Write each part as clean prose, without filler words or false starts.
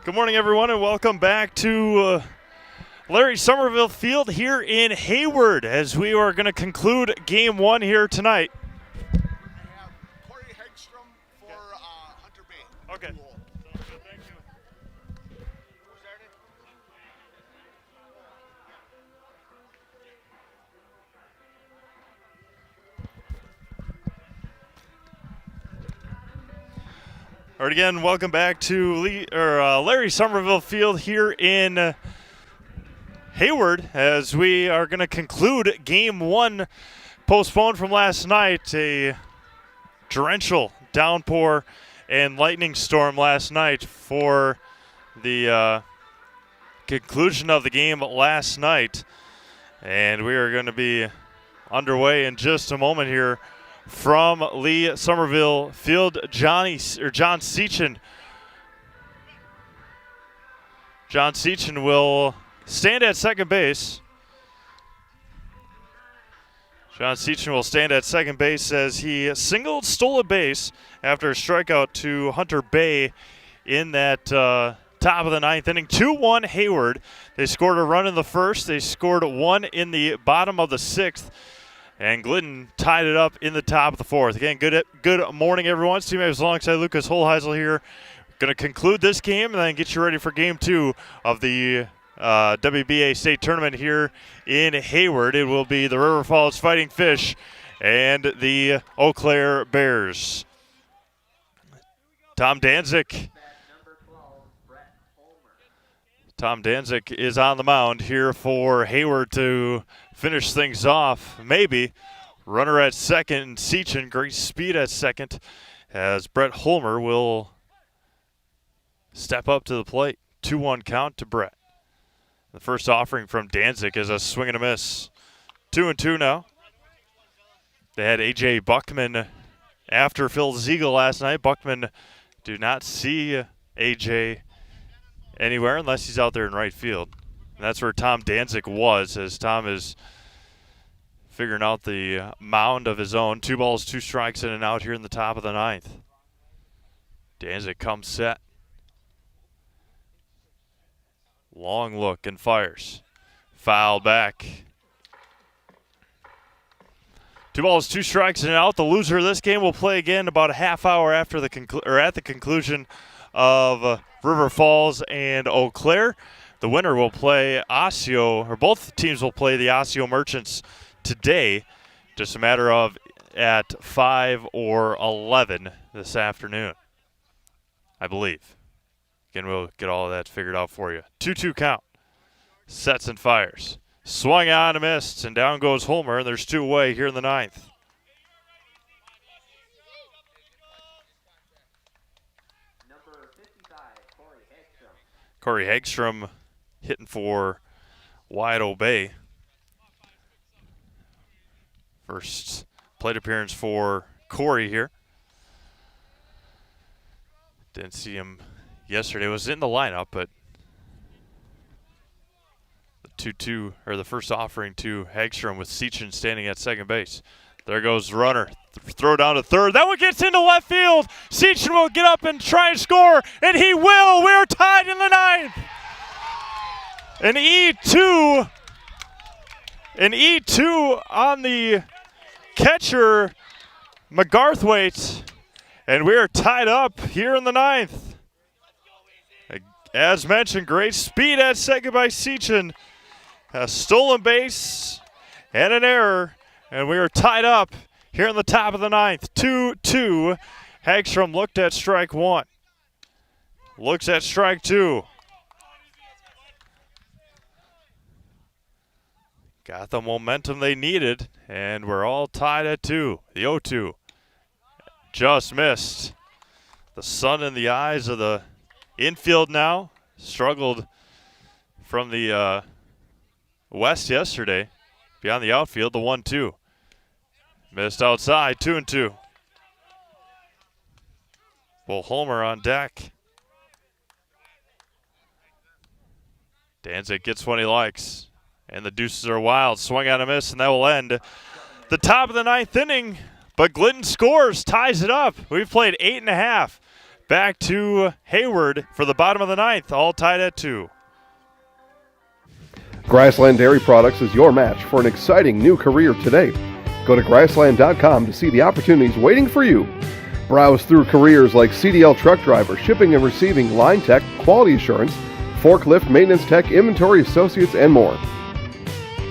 Good morning, everyone, and welcome back to Larry Somerville Field here in Hayward as we are going to conclude Game 1 here tonight. I have Corey Hegstrom for Hunter Bay. Okay. Cool. Sounds good. Thank you. Who started? All right, again, welcome back to Larry Somerville Field here in Hayward as we are going to conclude Game 1, postponed from last night. A torrential downpour and lightning storm last night for the conclusion of the game last night. And we are going to be underway in just a moment here from Lee Somerville Field. John Seachin. John Seachin will stand at second base. John Seachin will stand at second base as he stole a base after a strikeout to Hunter Bay in that top of the ninth inning. 2-1 Hayward. They scored a run in the first. They scored one in the bottom of the sixth. And Glidden tied it up in the top of the fourth. Again, good morning, everyone. Steve Maves alongside Lucas Holheisel here. Going to conclude this game and then get you ready for Game 2 of the WBA State Tournament here in Hayward. It will be the River Falls Fighting Fish and the Eau Claire Bears. Tom Danzig is on the mound here for Hayward to finish things off. Maybe runner at second, Seachin, great speed at second, as Brett Holmer will step up to the plate. 2-1 count to Brett. The first offering from Danzig is a swing and a miss. 2-2 now. They had A.J. Buckman after Phil Ziegel last night. Buckman do not see A.J. anywhere unless he's out there in right field. And that's where Tom Danzig was, as Tom is figuring out the mound of his own. 2 balls, 2 strikes, in and out here in the top of the ninth. Danzig comes set. Long look and fires. Foul back. 2 balls, 2 strikes, and out. The loser of this game will play again about a half hour after at the conclusion of River Falls and Eau Claire. The winner will play Osseo, or both teams will play the Osseo Merchants today. Just a matter of at 5 or 11 this afternoon, I believe. Again, we'll get all of that figured out for you. 2-2 count. Sets and fires. Swung on and missed, and down goes Holmer, and there's 2 away here in the ninth. Corey Hegstrom hitting for Wide Bay. First plate appearance for Corey here. Didn't see him yesterday. Was in the lineup, but the 2-2 or the first offering to Hegstrom with Seachin standing at second base. There goes the runner. Throw down to third. That one gets into left field. Seachin will get up and try and score, and he will. We're tied in the ninth. An E2 on the catcher, McGarthwaite, and we're tied up here in the ninth. As mentioned, great speed at second by Seachin. A stolen base and an error, and we are tied up here in the top of the ninth. 2-2. Hagstrom looked at strike 1. Looks at strike 2. Got the momentum they needed, and we're all tied at 2. The 0-2 just missed. The sun in the eyes of the infield now. Struggled from the west yesterday. Beyond the outfield, the 1-2. Missed outside, 2-2. Bull Holmer on deck. Danzig gets what he likes. And the deuces are wild. Swing on a miss, and that will end the top of the ninth inning. But Glidden scores, ties it up. We've played 8.5. back to Hayward for the bottom of the ninth, all tied at 2. Grassland Dairy Products is your match for an exciting new career today. Go to grassland.com to see the opportunities waiting for you. Browse through careers like CDL truck driver, shipping and receiving, line tech, quality assurance, forklift, maintenance tech, inventory associates, and more.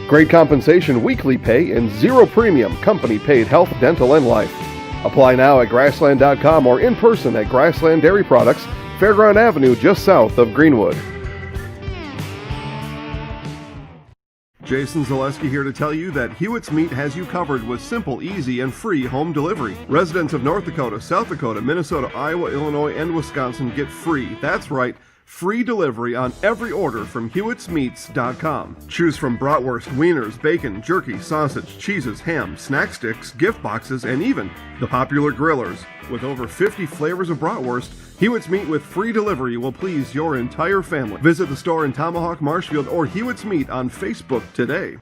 Great compensation, weekly pay, and zero premium company-paid health, dental, and life. Apply now at grassland.com or in person at Grassland Dairy Products, Fairground Avenue, just south of Greenwood. Jason Zaleski here to tell you that Hewitt's Meat has you covered with simple, easy, and free home delivery. Residents of North Dakota, South Dakota, Minnesota, Iowa, Illinois, and Wisconsin get free. That's right. Free delivery on every order from Hewitt'sMeats.com. Choose from bratwurst, wieners, bacon, jerky, sausage, cheeses, ham, snack sticks, gift boxes, and even the popular grillers. With over 50 flavors of bratwurst, Hewitt's Meat with free delivery will please your entire family. Visit the store in Tomahawk, Marshfield, or Hewitt's Meat on Facebook today.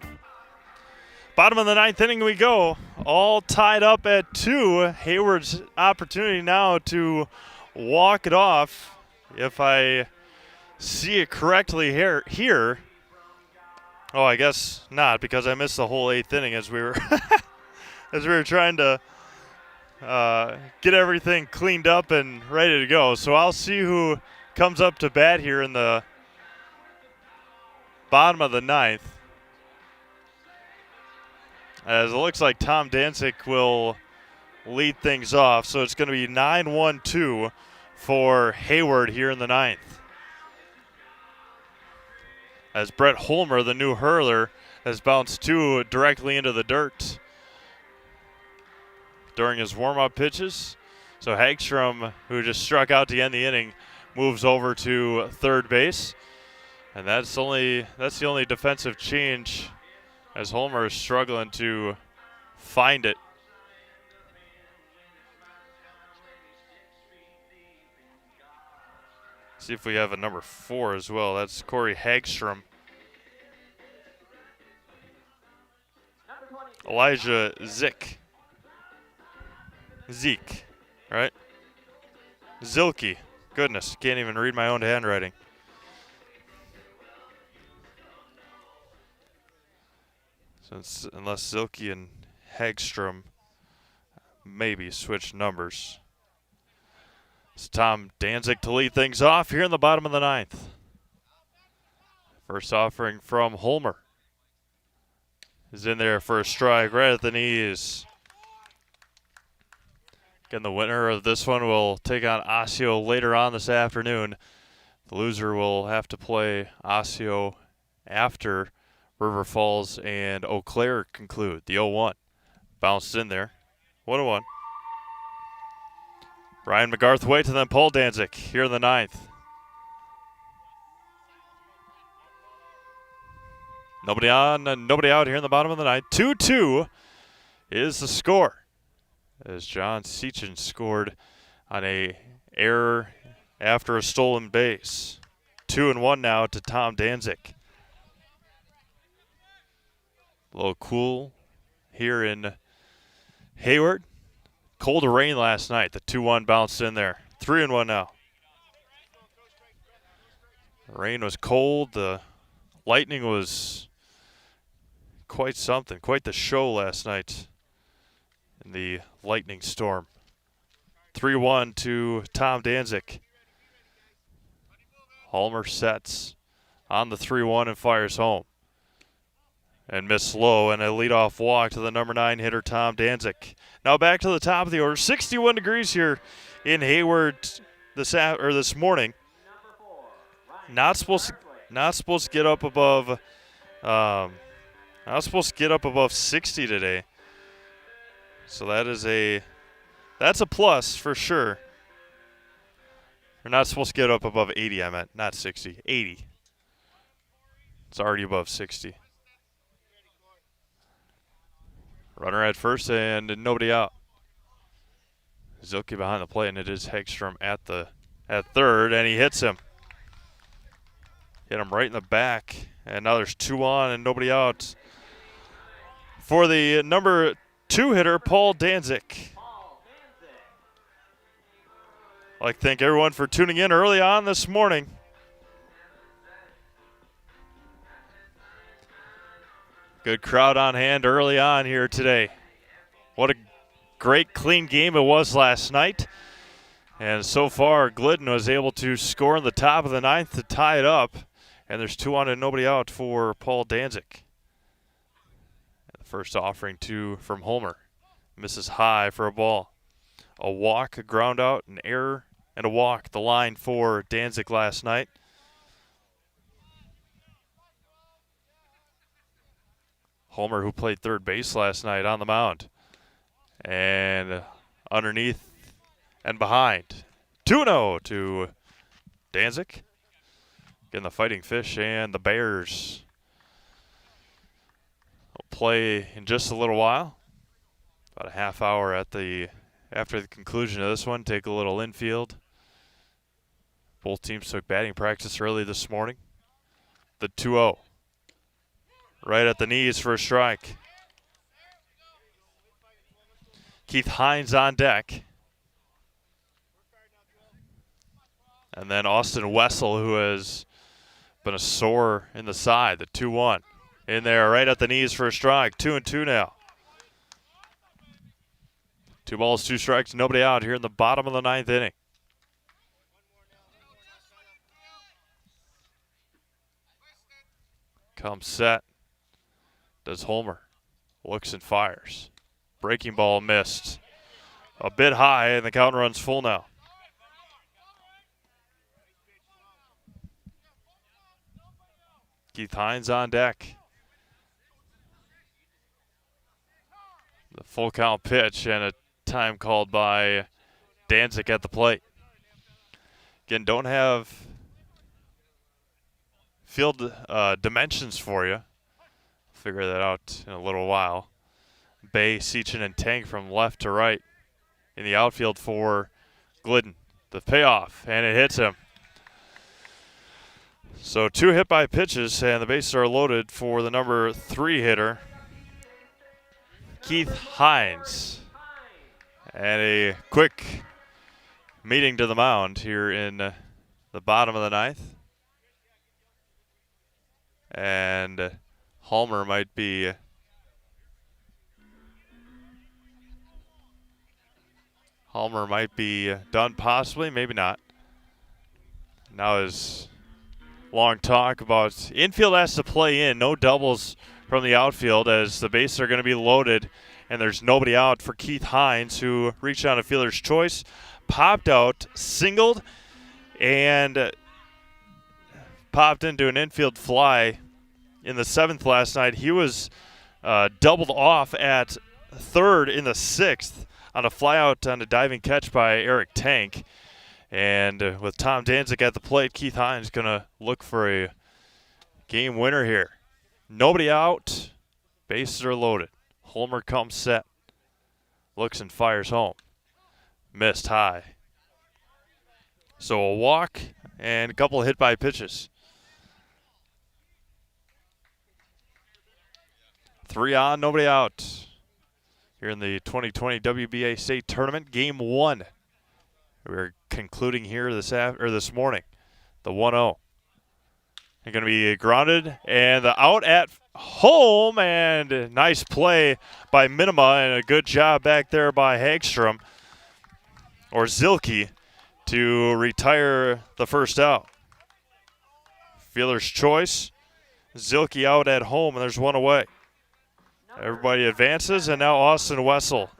Bottom of the ninth inning we go, all tied up at 2. Hayward's opportunity now to walk it off. If I see it correctly here. Oh, I guess not, because I missed the whole 8th inning as we were trying to get everything cleaned up and ready to go. So I'll see who comes up to bat here in the bottom of the ninth. As it looks like Tom Danzig will lead things off. So it's going to be 9-1-2 for Hayward here in the ninth. As Brett Holmer, the new hurler, has bounced 2 directly into the dirt during his warm-up pitches. So Hagstrom, who just struck out to end the inning, moves over to third base. And that's the only defensive change, as Holmer is struggling to find it. See if we have a number 4 as well. That's Corey Hagstrom. Elijah Zeke, right? Zilke. Goodness, can't even read my own handwriting. Unless Zilke and Hagstrom maybe switch numbers. It's Tom Danzig to lead things off here in the bottom of the ninth. First offering from Holmer is in there for a strike right at the knees. Again, the winner of this one will take on Osseo later on this afternoon. The loser will have to play Osseo after River Falls and Eau Claire conclude. The 0-1 bounced in there. 1-1. Ryan McGarthwaite and then Paul Danzig here in the ninth. Nobody on and nobody out here in the bottom of the ninth. 2-2 is the score, as John Seachin scored on a error after a stolen base. 2-1 now to Tom Danzig. A little cool here in Hayward. Cold rain last night. The 2-1 bounced in there. 3-1 now. The rain was cold. The lightning was quite something. Quite the show last night in the lightning storm. 3-1 to Tom Danzig. Holmer sets on the 3-1 and fires home. And missed low, and a leadoff walk to the number 9 hitter, Tom Danzig. Now back to the top of the order. 61 degrees here in Hayward this morning. Not supposed to get up above. Not supposed to get up above 60 today. So that's a plus for sure. We're not supposed to get up above 80. I meant not 60, 80. It's already above 60. Runner at first and nobody out. Zilke behind the plate, and it is Hagstrom at third, and he hits him. Hit him right in the back, and now there's 2 on and nobody out. For the number 2 hitter, Paul Danzig. I'd like to thank everyone for tuning in early on this morning. Good crowd on hand early on here today. What a great, clean game it was last night. And so far, Glidden was able to score in the top of the ninth to tie it up. And there's 2 on and nobody out for Paul Danzig. And the first offering from Homer. Misses high for a ball. A walk, a ground out, an error, and a walk. The line for Danzig last night. Homer, who played third base last night, on the mound. And underneath and behind. 2-0 to Danzig. Getting the Fighting Fish and the Bears will play in just a little while. About a half hour after the conclusion of this one. Take a little infield. Both teams took batting practice early this morning. The 2-0. Right at the knees for a strike. Keith Hines on deck. And then Austin Wessel, who has been a sore in the side, the 2-1. In there, right at the knees for a strike. 2-2 now. 2 balls, 2 strikes, nobody out here in the bottom of the ninth inning. Comes set. Does Homer. Looks and fires. Breaking ball missed. A bit high, and the count runs full now. Keith Hines on deck. The full count pitch and a time called by Danzig at the plate. Again, don't have field dimensions for you. Figure that out in a little while. Bay, Seachin, and Tank from left to right in the outfield for Glidden. The payoff, and it hits him. So 2 hit by pitches, and the bases are loaded for the number 3 hitter, Keith Hines. And a quick meeting to the mound here in the bottom of the ninth. And Homer might be done possibly, maybe not. Now his long talk about infield has to play in, no doubles from the outfield as the bases are going to be loaded and there's nobody out for Keith Hines, who reached on a fielder's choice, popped out, singled, and popped into an infield fly in the 7th last night. He was doubled off at third in the 6th on a flyout on a diving catch by Eric Tank. And with Tom Danzig at the plate, Keith Hines going to look for a game winner here. Nobody out. Bases are loaded. Homer comes set. Looks and fires home. Missed high. So a walk and a couple of hit by pitches. 3 on, nobody out. Here in the 2020 WBA State Tournament, Game 1. We're concluding here this morning. The 1-0. They're going to be grounded, and the out at home, and nice play by Minima, and a good job back there by Hagstrom, or Zilke, to retire the first out. Fielder's choice. Zilke out at home, and there's one away. Everybody advances, and now Austin Wessel.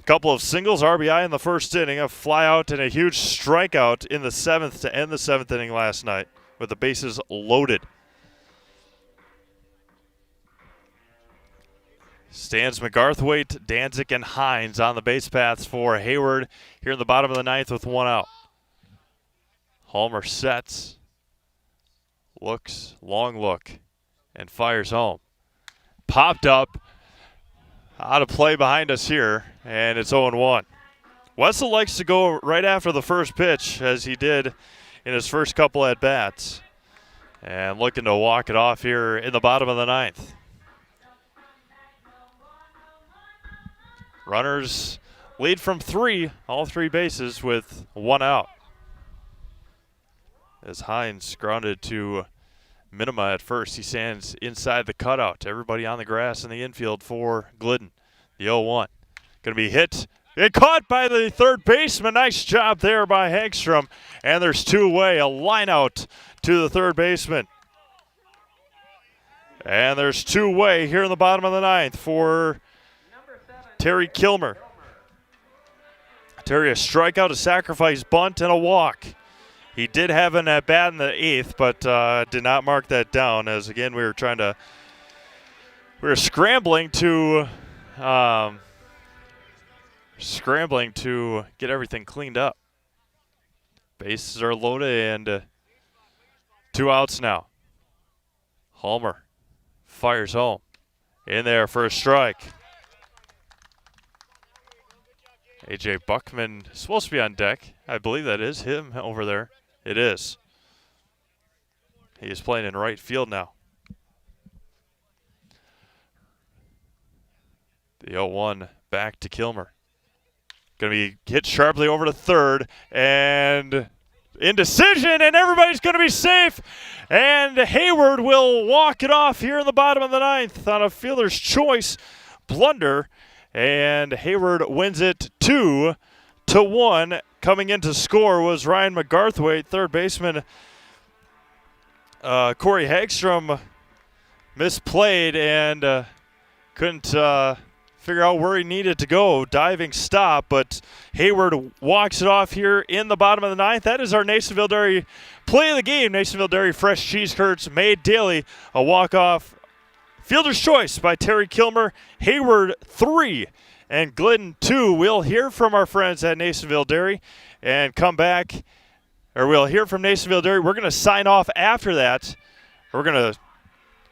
Couple of singles, RBI in the first inning, a fly out and a huge strikeout in the 7th to end the 7th inning last night with the bases loaded. Stands McGarthwaite, Danzig, and Hines on the base paths for Hayward here in the bottom of the 9th with 1 out. Homer sets, looks, long look, and fires home. Popped up, out of play behind us here, and it's 0-1. Wessel likes to go right after the first pitch, as he did in his first couple at-bats. And looking to walk it off here in the bottom of the 9th. Runners lead from 3, all 3 bases with 1 out. As Hines grounded to Minima at first, he stands inside the cutout. Everybody on the grass in the infield for Glidden. The 0-1. Going to be hit. It caught by the third baseman. Nice job there by Hagstrom. And there's 2-away, a line out to the third baseman. And there's 2-away here in the bottom of the 9th for Terry Kilmer. Terry, a strikeout, a sacrifice bunt, and a walk. He did have an at-bat in the 8th, but did not mark that down, as, again, we were scrambling to get everything cleaned up. Bases are loaded, and 2 outs now. Halmer fires home. In there for a strike. A.J. Buckman is supposed to be on deck. I believe that is him over there. It is. He is playing in right field now. The 0-1 back to Kilmer. Going to be hit sharply over to third, and indecision, and everybody's going to be safe. And Hayward will walk it off here in the bottom of the 9th on a fielder's choice blunder, and Hayward wins it 2-1. Coming in to score was Ryan McGarthwaite. Third baseman Corey Hagstrom misplayed and couldn't figure out where he needed to go. Diving stop, but Hayward walks it off here in the bottom of the 9th. That is our Nasonville Dairy play of the game. Nasonville Dairy fresh cheese curds made daily. A walk-off fielder's choice by Terry Kilmer. Hayward 3 and Glidden 2. We'll hear from our friends at Nasonville Dairy and come back, or we'll hear from Nasonville Dairy. We're going to sign off after that. We're going to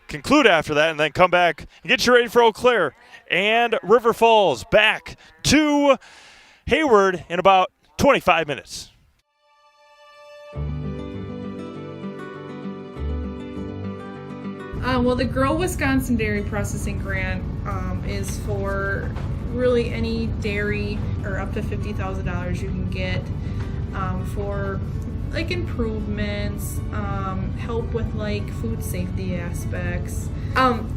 conclude after that and then come back and get you ready for Eau Claire and River Falls. Back to Hayward in about 25 minutes. Well, the Grow Wisconsin Dairy Processing Grant is for really any dairy, or up to $50,000 you can get for like improvements, help with like food safety aspects.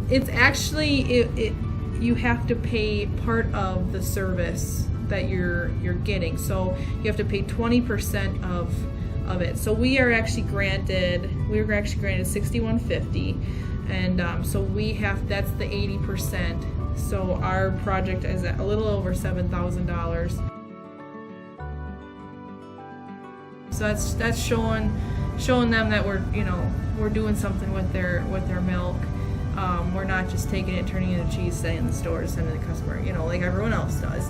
It's actually you have to pay part of the service that you're getting, so you have to pay 20% of it. So we were actually granted $6,150, and so that's the 80%. So our project is at a little over $7,000. So that's showing them that we're doing something with their milk. We're not just taking it, turning it into cheese, sending it in the store, sending it to the customer, like everyone else does.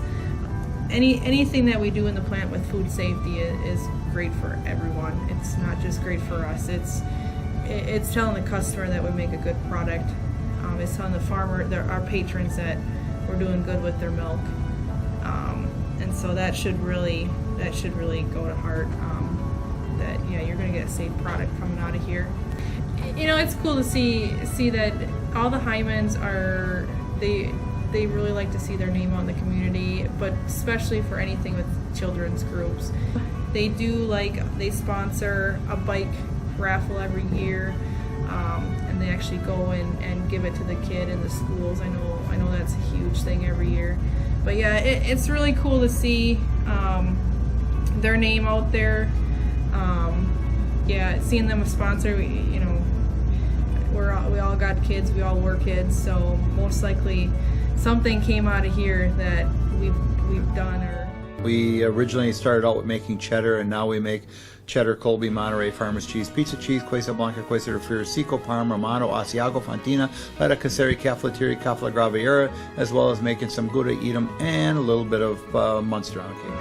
Anything that we do in the plant with food safety is great for everyone. It's not just great for us. It's telling the customer that we make a good product. It's telling the farmer, our patrons, that we're doing good with their milk. And so that should really go to heart. That you're going to get a safe product coming out of here. It's cool to see that all the Hymans are they really like to see their name out in the community, but especially for anything with children's groups. They sponsor a bike raffle every year, and they actually go and give it to the kid in the schools. I know that's a huge thing every year. But yeah, it's really cool to see their name out there. Seeing them sponsor, we all got kids, we all were kids, so most likely something came out of here that we've done. We originally started out with making cheddar, and now we make cheddar, Colby, Monterey, Farmers Cheese, Pizza Cheese, Quesa Blanca, Quesa de Friar, Seco, Parma, Romano, Asiago, Fontina, Letta Caseri, Caflateri, Cafla Graviera, as well as making some Gouda Edam and a little bit of Munster on cake.